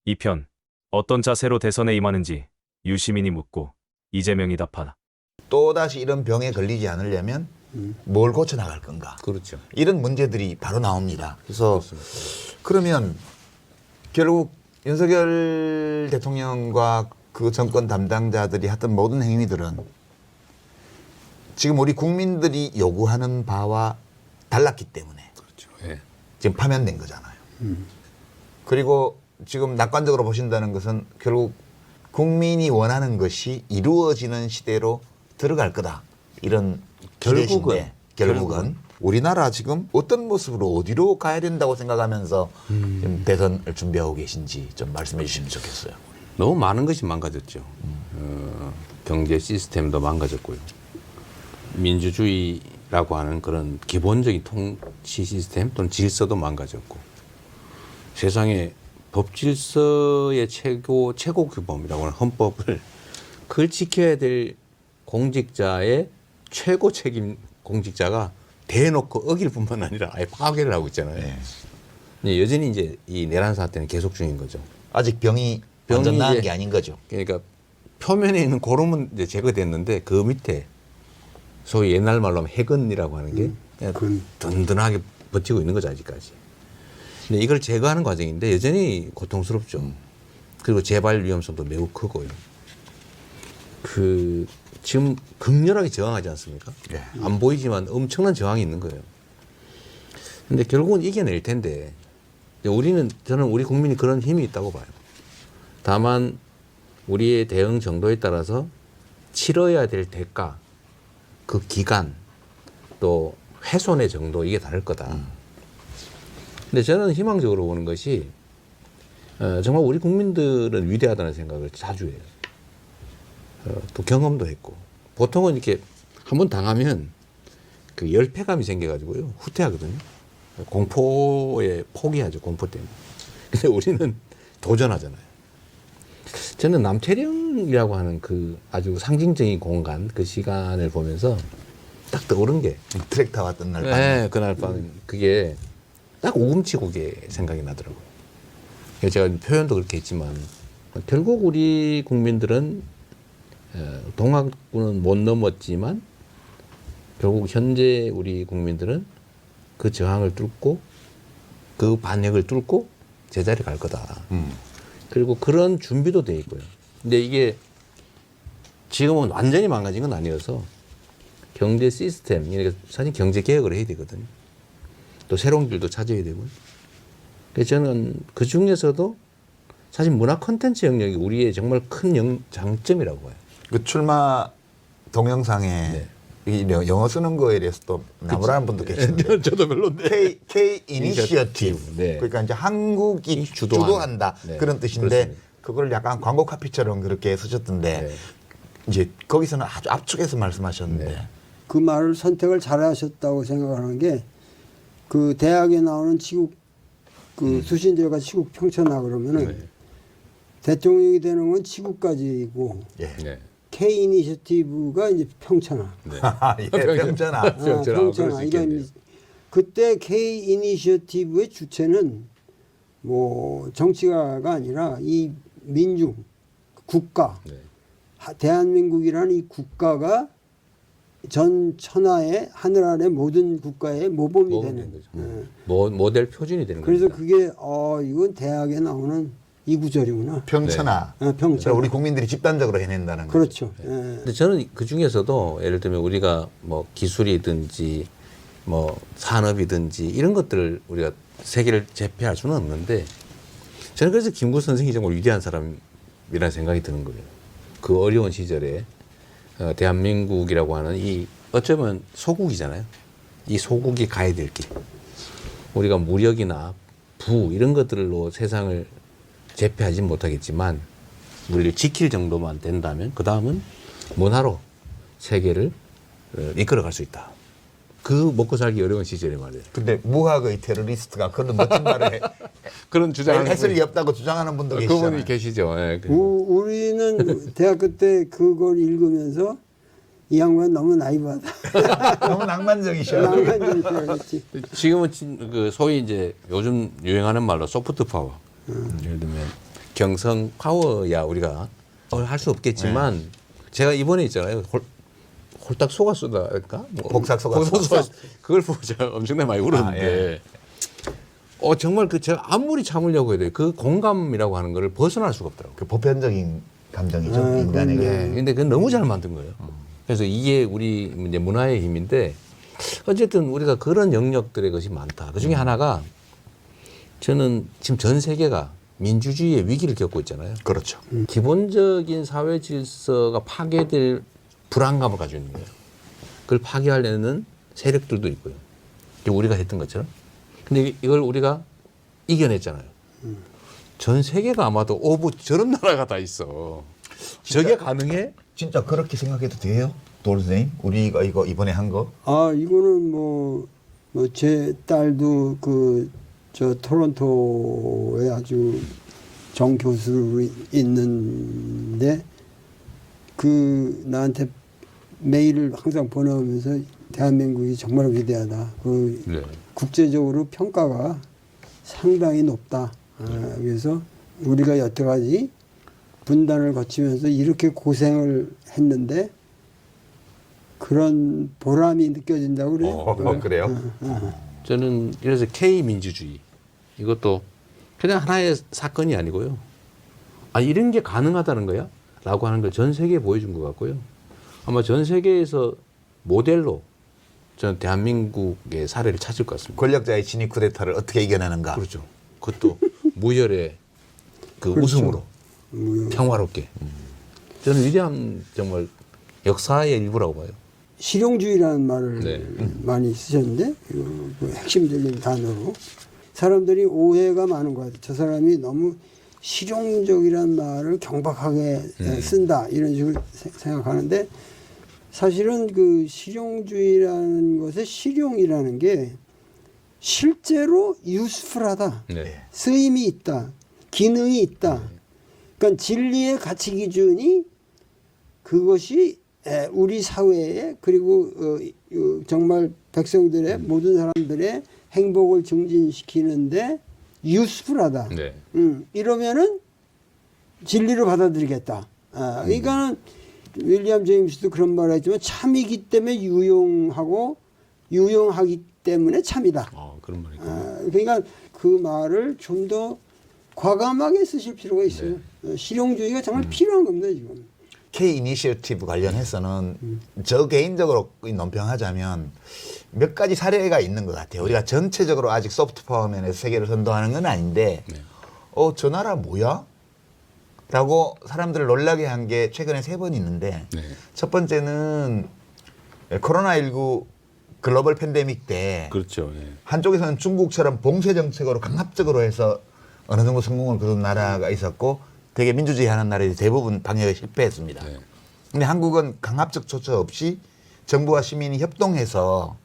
2편 어떤 자세로 대선에 임하는지 유시민이 묻고 이재명이 답하다. 또다시 이런 병에 걸리지 않으려면 뭘 고쳐나갈 건가. 그렇죠. 이런 문제들이 바로 나옵니다. 그래서 그러면 결국 윤석열 대통령과 그 정권 담당자들이 했던 모든 행위들은 지금 우리 국민들이 요구하는 바와 달랐기 때문에 그렇죠. 예. 지금 파면된 거잖아요. 그리고 지금 낙관적으로 보신다는 것은 결국 국민이 원하는 것이 이루어지는 시대로 들어갈 거다. 이런 기대신데 결국은 우리나라 지금 어떤 모습으로 어디로 가야 된다고 생각하면서 지금 대선을 준비하고 계신지 좀 말씀해 주시면 좋겠어요. 너무 많은 것이 망가졌죠. 경제 시스템도 망가졌고요. 민주주의라고 하는 그런 기본적인 통치 시스템 또는 질서도 망가졌고 세상에 법 질서의 최고 규범이라고 하는 헌법을 그걸 지켜야 될 공직자의 최고 책임 공직자가 대놓고 어길 뿐만 아니라 아예 파괴를 하고 있잖아요. 네. 여전히 이제 이 내란 사태는 계속 중인 거죠. 아직 병이 완전 나은 게 아닌 거죠. 그러니까 표면에 있는 고름은 이제 제거됐는데 그 밑에 소위 옛날 말로 하면 해근이라고 하는 게 그냥 든든하게 버티고 있는 거죠 아직까지. 근데 이걸 제거하는 과정인데 여전히 고통스럽죠. 그리고 재발 위험성도 매우 크고요. 그 지금 극렬하게 저항하지 않습니까? 네. 안 보이지만 엄청난 저항이 있는 거예요. 근데 결국은 이겨낼 텐데 저는 우리 국민이 그런 힘이 있다고 봐요. 다만 우리의 대응 정도에 따라서 치러야 될 대가, 그 기간, 또 훼손의 정도 이게 다를 거다. 근데 저는 희망적으로 보는 것이 정말 우리 국민들은 위대하다는 생각을 자주 해요. 또 경험도 했고 보통은 이렇게 한번 당하면 그 열패감이 생겨가지고요 후퇴하거든요. 공포에 포기하죠. 공포 때문에. 근데 우리는 도전하잖아요. 저는 남태령이라고 하는 그 아주 상징적인 공간 그 시간을 보면서 딱 떠오른 게 트랙터 왔던 날 밤에. 네, 그날 밤 그게 딱 오금치고개 생각이 나더라고요. 그래서 제가 표현도 그렇게 했지만 결국 우리 국민들은 동학군은 못 넘었지만 결국 현재 우리 국민들은 그 저항을 뚫고 그 반역을 뚫고 제자리 갈 거다. 그리고 그런 준비도 돼 있고요. 근데 이게 지금은 완전히 망가진 건 아니어서 경제 시스템, 그러니까 사실 경제 개혁을 해야 되거든요. 또 새로운 길도 찾아야 되고요. 그래서 저는 그 중에서도 사실 문화 콘텐츠 영역이 우리의 정말 큰 장점이라고 봐요. 그 출마 동영상에 이 영어 쓰는 거에 대해서 또 나무라는 분도 계시는데 저도 별로인데. K 이니시어티브 네. 그러니까 이제 한국이 주도한다 네. 그런 뜻인데 그렇습니다. 그걸 약간 광고 카피처럼 그렇게 쓰셨던데 네. 이제 거기서는 아주 압축해서 말씀하셨는데 네. 그 말을 선택을 잘하셨다고 생각하는 게 그 대학에 나오는 치국 그 수신제가 치국 평천하 그러면은 대통령이 되는 건 치국까지고 예. 네. K 이니셔티브가 이제 평천하. 예, 병전아. 평천하. 이거 그때 K 이니셔티브의 주체는 뭐 정치가가 아니라 이 민중 국가 네. 대한민국이라는 이 국가가 전 천하의 하늘 아래 모든 국가의 모범이 되는 거죠. 모델 표준이 되는 그래서 겁니다. 그게 이건 대학에 나오는 이 구절이구나. 평천하. 평천하. 그러니까 우리 국민들이 집단적으로 해낸다는 거죠. 그렇죠. 근데 저는 그 중에서도 예를 들면 우리가 뭐 기술이든지 뭐 산업이든지 이런 것들을 우리가 세계를 제패할 수는 없는데 저는 그래서 김구 선생이 정말 위대한 사람이라는 생각이 드는 거예요. 그 어려운 시절에 대한민국이라고 하는 이 어쩌면 소국이잖아요. 이 소국이 가야 될 길. 우리가 무력이나 부 이런 것들로 세상을 제패하지 못하겠지만 우리를 지킬 정도만 된다면 그 다음은 문화로 세계를 이끌어갈 수 있다. 그 먹고 살기 어려운 시절에 말이에요. 근데 무학의 테러리스트가 그런 멋진 말을 그런 주장을 했을 리 없다고 주장하는 분도 계시잖아요. 그분이 계시죠. 예. 우리는 대학교 때 그걸 읽으면서 이 양반 너무 나이브하다. 너무 낭만적이셔. 낭만적이지. 지금은 그 소위 이제 요즘 유행하는 말로 소프트 파워. 예를 들면 경성 파워야 우리가 할 수 없겠지만 제가 이번에 있잖아요. 홀딱 속았수다랄까? 뭐 복삭 속았수다. 그걸 보고 제가 엄청나게 많이 울었는데 정말 제가 아무리 참으려고 해도 그 공감이라고 하는 거를 벗어날 수가 없더라고요. 그 보편적인 감정이죠. 인간에게. 네. 근데 그건 너무 잘 만든 거예요. 그래서 이게 우리 이제 문화의 힘인데 어쨌든 우리가 그런 영역들의 것이 많다. 그 중에 하나가 저는 지금 전 세계가 민주주의의 위기를 겪고 있잖아요. 그렇죠. 기본적인 사회 질서가 파괴될 불안감을 가지고 있는 거예요. 그걸 파괴하려는 세력들도 있고요. 우리가 했던 것처럼. 근데 이걸 우리가 이겨냈잖아요. 전 세계가 아마도 저런 나라가 다 있어. 저게 가능해? 진짜 그렇게 생각해도 돼요? 도르선생님? 우리가 이거 이번에 한 거? 아, 이거는 제 딸도 저 토론토에 아주 정 교수로 있는데 나한테 메일을 항상 보내오면서 대한민국이 정말 위대하다. 네. 국제적으로 평가가 상당히 높다. 그래서 우리가 여태까지 분단을 거치면서 이렇게 고생을 했는데 그런 보람이 느껴진다고 그래요. 그래요? 저는 그래서 K 민주주의 이것도 그냥 하나의 사건이 아니고요. 이런 게 가능하다는 거야? 라고 하는 걸 전 세계에 보여준 것 같고요. 아마 전 세계에서 모델로 저는 대한민국의 사례를 찾을 것 같습니다. 권력자의 진입 쿠데타를 어떻게 이겨내는가? 그렇죠. 그것도 무혈의 그렇죠. 웃음으로 평화롭게. 저는 위대한 정말 역사의 일부라고 봐요. 실용주의라는 말을 네. 많이 쓰셨는데 그 핵심적인 단어로 사람들이 오해가 많은 것 같아요. 저 사람이 너무 실용적이라는 말을 경박하게 쓴다 이런 식으로 생각하는데 사실은 그 실용주의라는 것의 실용이라는 게 실제로 유스풀하다, 네. 쓰임이 있다, 기능이 있다. 그러니까 진리의 가치 기준이 그것이 우리 사회에 그리고 정말 백성들의 모든 사람들의 행복을 증진시키는데 유스풀하다. 네. 이러면은 진리로 받아들이겠다. 그러니까는 윌리엄 제임스도 그런 말을 했지만 참이기 때문에 유용하고 유용하기 때문에 참이다. 그런 말이 그러니까 그 말을 좀 더 과감하게 쓰실 필요가 있어요. 실용주의가 정말 필요한 겁니다 지금. K 이니셔티브 관련해서는 저 개인적으로 논평하자면 몇 가지 사례가 있는 것 같아요. 우리가 전체적으로 아직 소프트 파워 면에서 세계를 선도하는 건 아닌데 저 나라 뭐야? 라고 사람들을 놀라게 한 게 최근에 3번 있는데 첫 번째는 코로나19 글로벌 팬데믹 때 그렇죠. 예. 한쪽에서는 중국처럼 봉쇄 정책으로 강압적으로 해서 어느 정도 성공을 거둔 나라가 있었고 되게 민주주의 하는 나라들이 대부분 방역에 실패했습니다. 근데 한국은 강압적 조처 없이 정부와 시민이 협동해서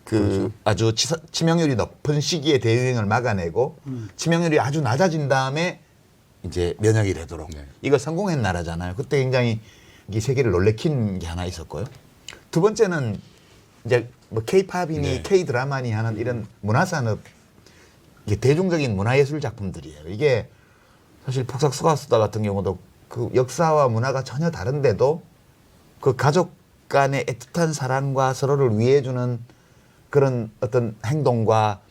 그렇죠. 아주 치명률이 높은 시기에 대유행을 막아내고 치명률이 아주 낮아진 다음에 이제 면역이 되도록 이거 성공한 나라잖아요. 그때 굉장히 이 세계를 놀래킨 게 하나 있었고요. 두 번째는 이제 뭐 K-팝이니 K-드라마니 하는 이런 문화산업 이게 대중적인 문화예술 작품들이에요. 이게 사실 폭삭 속았수다 같은 경우도 그 역사와 문화가 전혀 다른데도 그 가족 간의 애틋한 사랑과 서로를 위해주는 그런 어떤 행동과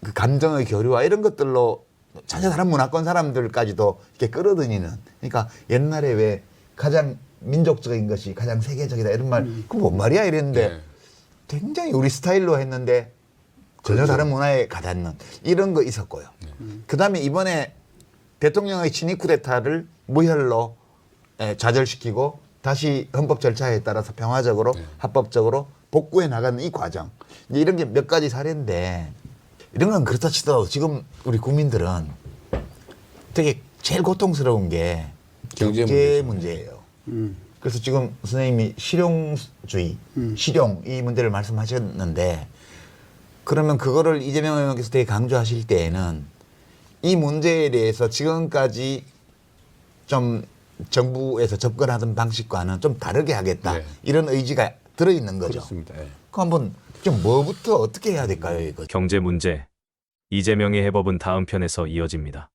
그 감정의 교류와 이런 것들로 전혀 다른 문화권 사람들까지도 이렇게 끌어들이는. 그러니까 옛날에 왜 가장 민족적인 것이 가장 세계적이다 이런 말, 그건 뭔 말이야 이랬는데 굉장히 우리 스타일로 했는데 전혀 다른 문화에 가닿는 이런 거 있었고요. 그 다음에 이번에 대통령의 친위 쿠데타를 무혈로 좌절시키고 다시 헌법 절차에 따라서 평화적으로 합법적으로 복구해 나가는 이 과정. 이제 이런 게 몇 가지 사례인데 이런 건 그렇다 치더라도 지금 우리 국민들은 되게 제일 고통스러운 게 경제 문제예요. 그래서 지금 선생님이 실용주의, 실용 이 문제를 말씀하셨는데 그러면 그거를 이재명 의원께서 되게 강조하실 때에는 이 문제에 대해서 지금까지 좀 정부에서 접근하던 방식과는 좀 다르게 하겠다. 이런 의지가 들어있는 거죠. 그렇습니다. 그럼 한번 좀 뭐부터 어떻게 해야 될까요? 이거? 경제 문제. 이재명의 해법은 다음 편에서 이어집니다.